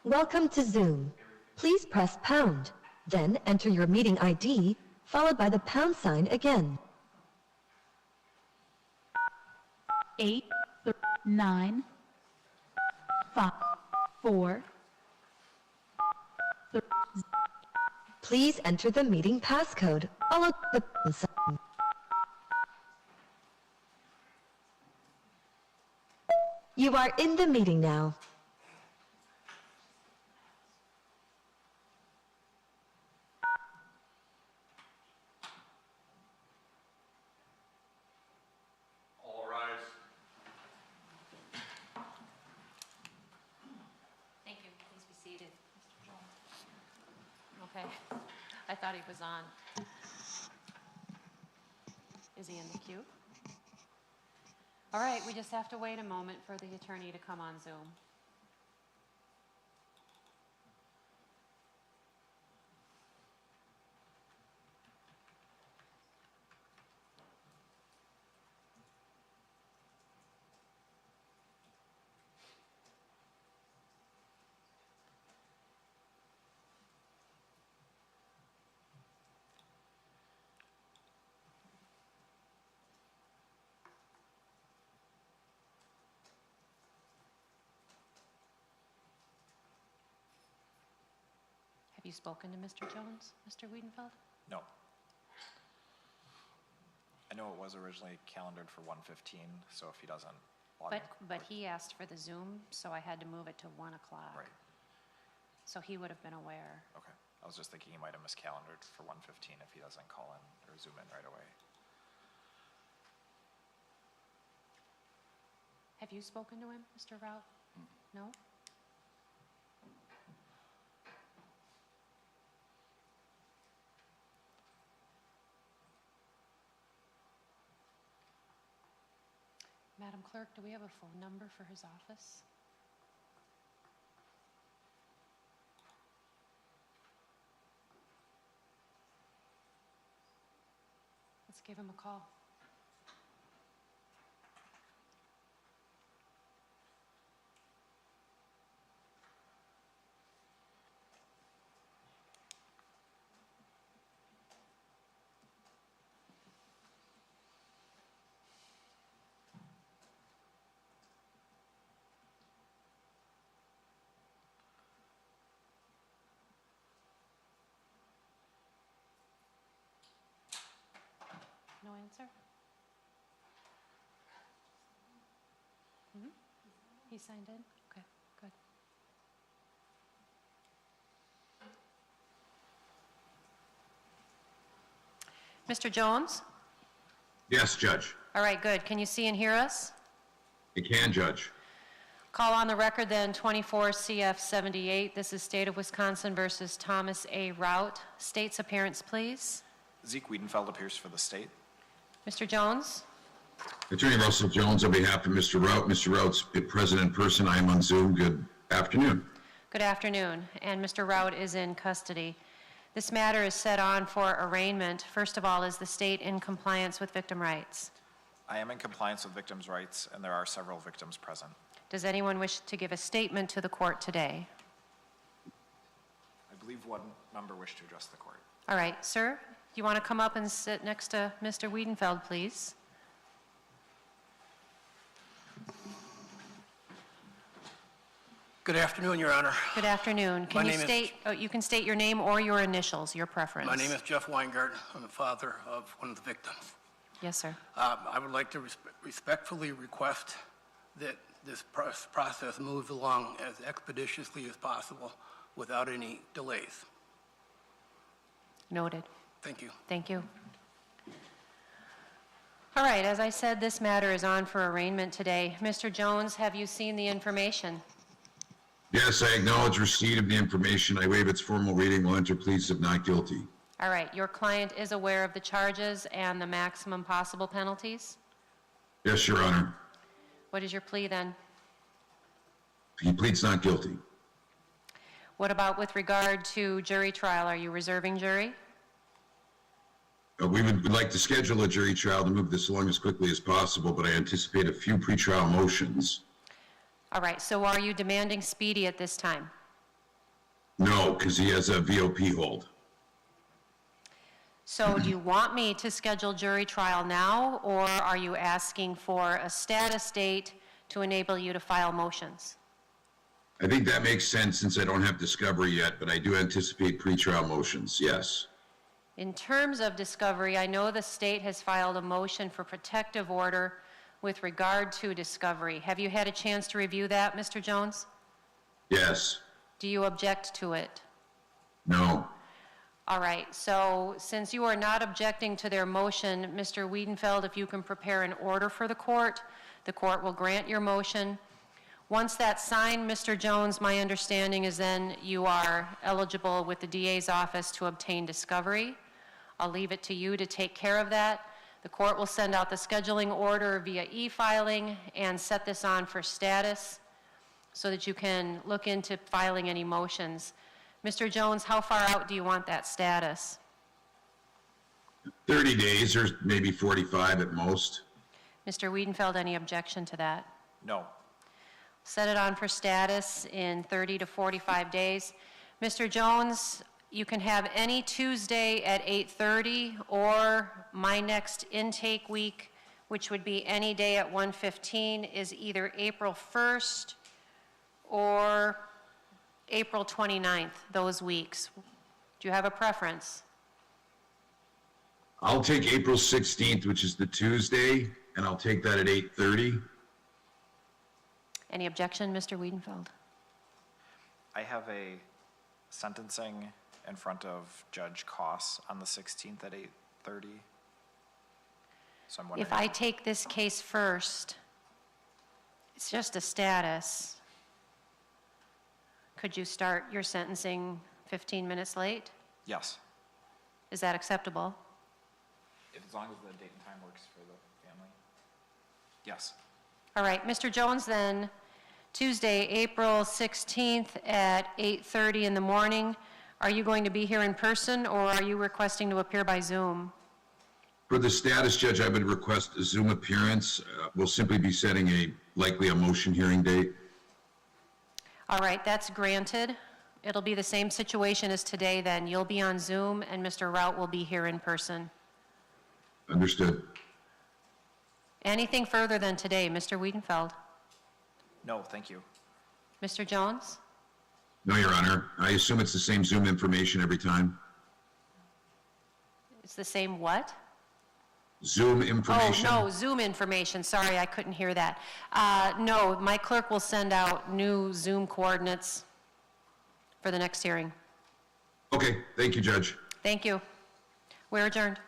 Welcome to Zoom. Please press pound, then enter your meeting ID, followed by the pound sign again. 8, 9, 5, 4, 3. Please enter the meeting passcode, followed by the pound sign. You are in the meeting now. All rise. Thank you. Please be seated. Okay. I thought he was on. Is he in the queue? All right, we just have to wait a moment for the attorney to come on Zoom. Have you spoken to Mr. Jones, Mr. Wiedenfeld? No. I know it was originally calendared for 1:15, so if he doesn't log in. But he asked for the Zoom, so I had to move it to 1 o'clock. Right, So he would have been aware. okay. I was just thinking he might have miscalendared for 1:15 if he doesn't call in or Zoom in right away. Have you spoken to him, Mr. Routt? No? Madam Clerk, do we have a phone number for his office? Let's give him a call. No answer? He signed in? Okay, good. Mr. Jones? Yes, Judge. All right, good. Can you see and hear us? You can, Judge. Call on the record then 24 CF 78. This is State of Wisconsin versus Thomas A. Routt. State's appearance, please. Zeke Wiedenfeld appears for the state. Mr. Jones? Attorney Russell Jones on behalf of Mr. Routt. Mr. Rout's present in person. I am on Zoom. Good afternoon. Good afternoon. And Mr. Routt is in custody. This matter is set on for arraignment. First of all, is the state in compliance with victim rights? I am in compliance with victims' rights, and there are several victims present. Does anyone wish to give a statement to the court today? I believe one member wished to address the court. All right, sir, you want to come up and sit next to Mr. Wiedenfeld, please? Good afternoon, Your Honor. Good afternoon. Can you name is- state, you can state your name or your initials, your preference. My name is Jeff Weingart. I'm the father of one of the victims. Yes, sir. I would like to respectfully request that this process moves along as expeditiously as possible without any delays. Noted. Thank you. Thank you. All right, as I said, this matter is on for arraignment today. Mr. Jones, have you seen the information? Yes, I acknowledge receipt of the information. I waive its formal reading. Will enter pleas of not guilty. All right, your client is aware of the charges and the maximum possible penalties? Yes, Your Honor. What is your plea then? He pleads not guilty. What about with regard to jury trial? Are you reserving jury? We would like to schedule a jury trial to move this along as quickly as possible, but I anticipate a few pretrial motions. All right, so are you demanding speedy at this time? No, because he has a VOP hold. So do you want me to schedule jury trial now, or are you asking for a status date to enable you to file motions? I think that makes sense since I don't have discovery yet, but I do anticipate pretrial motions, yes. In terms of discovery, I know the state has filed a motion for protective order with regard to discovery. Have you had a chance to review that, Mr. Jones? Yes. Do you object to it? No. All right, so since you are not objecting to their motion, Mr. Wiedenfeld, if you can prepare an order for the court will grant your motion. Once that's signed, Mr. Jones, my understanding is then you are eligible with the DA's office to obtain discovery. I'll leave it to you to take care of that. The court will send out the scheduling order via e-filing and set this on for status so that you can look into filing any motions. Mr. Jones, how far out do you want that status? 30 days or maybe 45 at most. Mr. Wiedenfeld, any objection to that? No. Set it on for status in 30 to 45 days. Mr. Jones, you can have any Tuesday at 8:30 or my next intake week, which would be any day at 1:15, is either April 1st or April 29th, those weeks. Do you have a preference? I'll take April 16th, which is the Tuesday, and I'll take that at 8:30. Any objection, Mr. Wiedenfeld? I have a sentencing in front of Judge Koss on the 16th at 8:30. So I'm wondering. If I take this case first, it's just a status. Could you start your sentencing 15 minutes late? Yes, Is that acceptable? as long as the date and time works for the family. Yes. All right, Mr. Jones, then, Tuesday, April 16th at 8:30 in the morning. Are you going to be here in person, or are you requesting to appear by Zoom? For the status, Judge, I would request a Zoom appearance. We'll simply be setting likely a motion hearing date. All right, that's granted. It'll be the same situation as today, then. You'll be on Zoom, and Mr. Routt will be here in person. Understood. Anything further than today, Mr. Wiedenfeld? No, thank you. Mr. Jones? No, Your Honor. I assume it's the same Zoom information every time. It's the same what? Zoom information? Oh, no, Zoom information. Sorry, I couldn't hear that. No, my clerk will send out new Zoom coordinates for the next hearing. Okay, thank you, Judge. Thank you. We're adjourned.